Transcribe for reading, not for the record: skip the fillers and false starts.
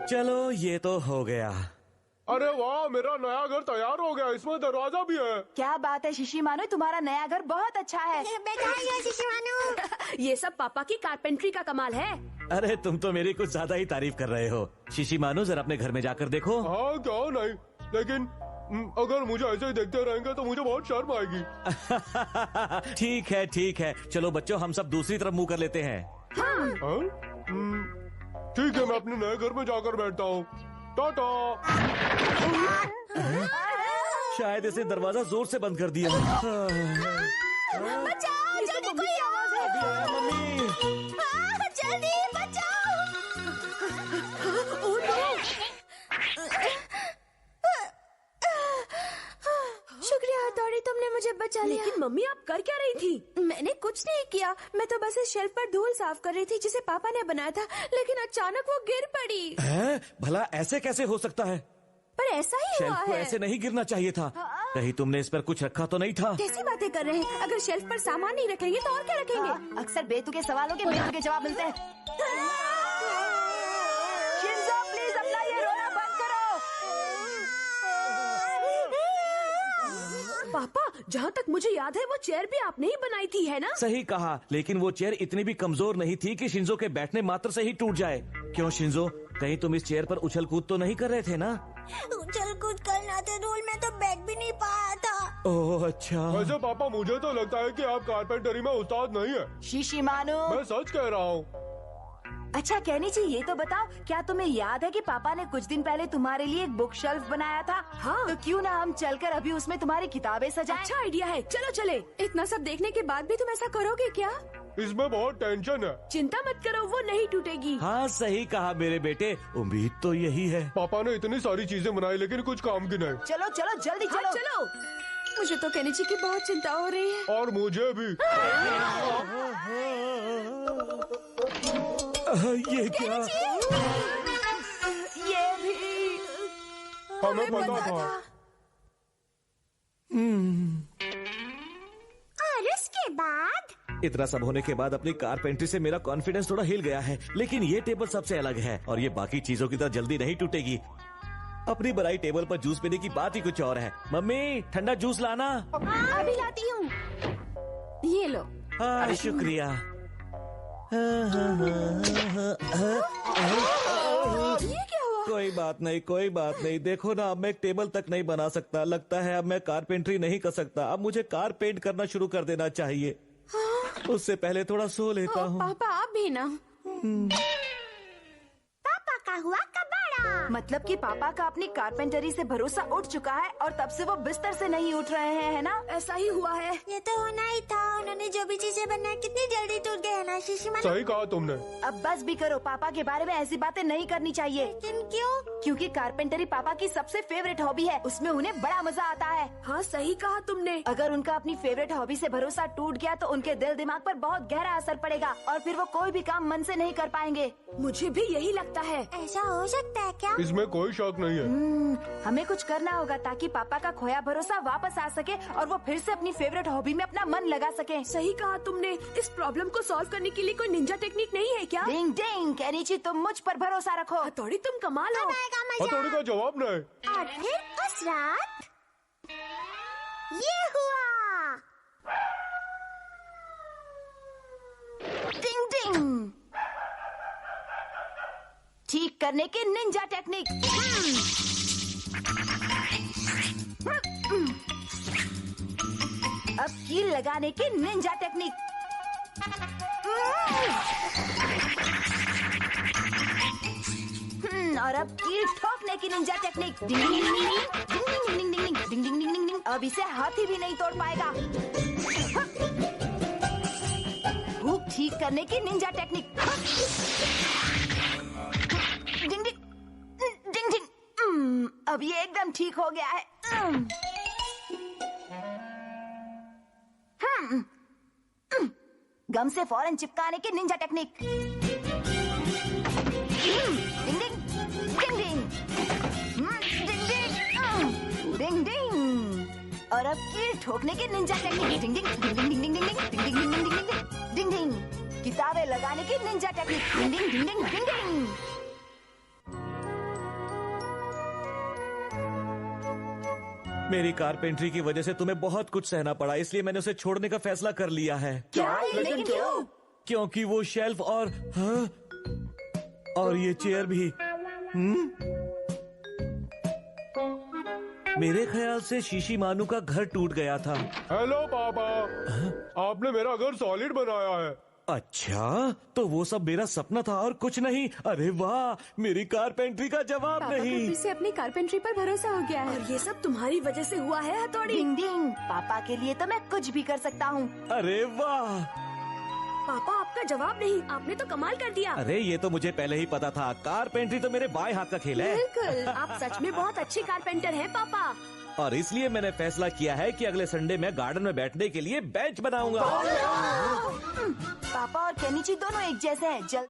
चलो ये तो हो गया। अरे वाह, मेरा नया घर तैयार हो गया, इसमें दरवाजा भी है। क्या बात है शिशिमानु, तुम्हारा नया घर बहुत अच्छा है। ये सब पापा की कारपेंट्री का कमाल है। अरे तुम तो मेरी कुछ ज्यादा ही तारीफ कर रहे हो। शिशिमानु जरा अपने घर में जाकर देखो। हाँ क्यों नहीं, लेकिन अगर मुझे ऐसे ही देखते रहेंगे तो मुझे बहुत शर्म आएगी। ठीक है, चलो बच्चों हम सब दूसरी तरफ मुंह कर लेते हैं। हाँ? ठीक है, मैं अपने नए घर में जाकर बैठता हूँ। टाटा। शायद इसे दरवाजा जोर से बंद कर दिया। बचाओ, जल्दी कोई आवाज है। मम्मी, जल्दी बचाओ। शुक्रिया हथौड़ी, तुमने मुझे बचा लिया। लेकिन मम्मी आप कर क्या रही थी? मैंने कुछ नहीं किया, मैं तो बस इस शेल्फ पर धूल साफ कर रही थी जिसे पापा ने बनाया था, लेकिन अचानक वो गिर पड़ी। है? भला ऐसे कैसे हो सकता है? पर ऐसा ही हुआ शेल्फ को है। ऐसे नहीं गिरना चाहिए था। कहीं तुमने इस पर कुछ रखा तो नहीं था? कैसी बातें कर रहे हैं? अगर शेल्फ पर सामान नहीं रखेंगे तो और क्या रखेंगे? अक्सर बेतुके सवालों के बेतुके जवाब मिलते हैं। शिंजो प्लीज अपना ये रोना बंद करो। पापा, जहाँ तक मुझे याद है वो चेयर भी आपने ही बनाई थी, है ना? सही कहा, लेकिन वो चेयर इतनी भी कमजोर नहीं थी कि शिंजो के बैठने मात्र से ही टूट जाए। क्यों शिंजो, कहीं तुम इस चेयर पर उछल कूद तो नहीं कर रहे थे ना? उछल कूद करना था, रोल में तो बैठ भी नहीं पाया था। ओह अच्छा। वैसे पापा, मुझे तो लगता है कि आप कारपेंटरी में उस्ताद नहीं है। शिशिमानु, मैं सच कह रहा हूँ। अच्छा केनिची, ये तो बताओ, क्या तुम्हें याद है कि पापा ने कुछ दिन पहले तुम्हारे लिए एक बुक शेल्फ बनाया था? हाँ। तो क्यों ना हम चलकर अभी उसमें तुम्हारी किताबें सजाएं? अच्छा आइडिया है, चलो चले। इतना सब देखने के बाद भी तुम ऐसा करोगे क्या? इसमें बहुत टेंशन है। चिंता मत करो, वो नहीं टूटेगी। हाँ सही कहा मेरे बेटे, उम्मीद तो यही है। पापा ने इतनी सारी चीजें बनाई लेकिन कुछ काम की नहीं। चलो चलो जल्दी हाँ, चलो। चलो। मुझे तो केनिची की बहुत चिंता हो रही है। और मुझे भी। ये क्या? ये भी हमें पता था। और उसके बाद इतना सब होने के बाद अपनी कारपेंट्री से मेरा कॉन्फिडेंस थोड़ा हिल गया है, लेकिन ये टेबल सबसे अलग है और ये बाकी चीजों की तरह जल्दी नहीं टूटेगी। अपनी बनाई टेबल पर जूस पीने की बात ही कुछ और है। मम्मी ठंडा जूस लाना। अभी लाती हूँ। ये लो। हाँ शुक्रिया। ये क्या हुआ? कोई बात नहीं। देखो ना, अब मैं एक टेबल तक नहीं बना सकता। लगता है अब मैं कारपेंट्री नहीं कर सकता। अब मुझे कार पेंट करना शुरू कर देना चाहिए। उससे पहले थोड़ा सो लेता हूँ। पापा आप भी ना। पापा का हुआ कबाड़ा। मतलब कि पापा का अपनी कारपेंटरी से भरोसा उठ चुका है और तब से वो बिस्तर से नहीं उठ रहे हैं, है ना? ऐसा ही हुआ है। ये तो होना ही था। उन्होंने जो भी चीजें बनाई कितनी जल्दी टूट गए, है ना शिशिमानु? सही कहा तुमने। अब बस भी करो, पापा के बारे में ऐसी बातें नहीं करनी चाहिए। लेकिन क्यों? क्योंकि कारपेंटरी पापा की सबसे फेवरेट हॉबी है, उसमें उन्हें बड़ा मजा आता है। हाँ सही कहा तुमने। अगर उनका अपनी फेवरेट हॉबी से भरोसा टूट गया तो उनके दिल दिमाग पर बहुत गहरा असर पड़ेगा और फिर वो कोई भी काम मन से नहीं कर पाएंगे। मुझे भी यही लगता है। ऐसा हो सकता है क्या? इसमें कोई शक नहीं है। हमें कुछ करना होगा ताकि पापा का खोया भरोसा वापस आ सके और वो फिर से अपनी फेवरेट हॉबी में अपना मन लगा सके। सही कहा तुमने। इस प्रॉब्लम को सॉल्व करने के लिए कोई निंजा टेक्निक नहीं है क्या? डिंग डिंग, केनिची तुम मुझ पर भरोसा रखो। हथौड़ी तुम कमाल हो। आएगा मजा। हथौड़ी का जवाब नहीं। और फिर उस रात ये हुआ। डिंग डिंग, ठीक करने की निंजा टेक्निक। अब कील लगाने की निंजा टेक्निक। और अब कील ठोकने की निंजा टेक्निक। डिंग डिंग डिंग डिंग डिंग डिंग डिंग डिंग डिंग डिंग डिंग डिंग। अब इसे हाथी भी नहीं तोड़ पाएगा। भूख ठीक करने की निंजा टेक्निक। डिंग डिंग डिंग डिंग। अब ये एकदम ठीक हो गया है। गम से फौरन चिपकाने की निंजा टेक्निक। डिंग डिंग डिंग डिंग डिंग डिंग डिंग डिंग। और अब कील ठोकने की निंजा टेक्निक। डिंग डिंग डिंग डिंग डिंग डिंग डिंग डिंग डिंग डिंग डिंग डिंग डिंग डिंग। किताबें लगाने की निंजा टेक्निक। डिंग डिंग डिंग डिंग डिंग डिंग। मेरी कारपेंट्री की वजह से तुम्हें बहुत कुछ सहना पड़ा, इसलिए मैंने उसे छोड़ने का फैसला कर लिया है। क्या? लेकिन क्यों? क्योंकि वो शेल्फ और ये चेयर भी। मेरे ख्याल से शीशी मानू का घर टूट गया था। हेलो पापा, आपने मेरा घर सॉलिड बनाया है। अच्छा, तो वो सब मेरा सपना था और कुछ नहीं। अरे वाह, मेरी कारपेंट्री का जवाब पापा को नहीं। फिर से अपनी कारपेंट्री पर भरोसा हो गया है। और ये सब तुम्हारी वजह से हुआ है हथौड़ी। डिंग डिंग। पापा के लिए तो मैं कुछ भी कर सकता हूँ। अरे वाह, पापा आपका जवाब नहीं, आपने तो कमाल कर दिया। अरे ये तो मुझे पहले ही पता था। कारपेंट्री तो मेरे बाएं हाथ का खेल है। बिल्कुल। आप सच में बहुत अच्छे कारपेंटर हैं पापा। और इसलिए मैंने फैसला किया है कि अगले संडे मैं गार्डन में बैठने के लिए बेंच बनाऊंगा। पापा और केनिची दोनों एक जैसे हैं।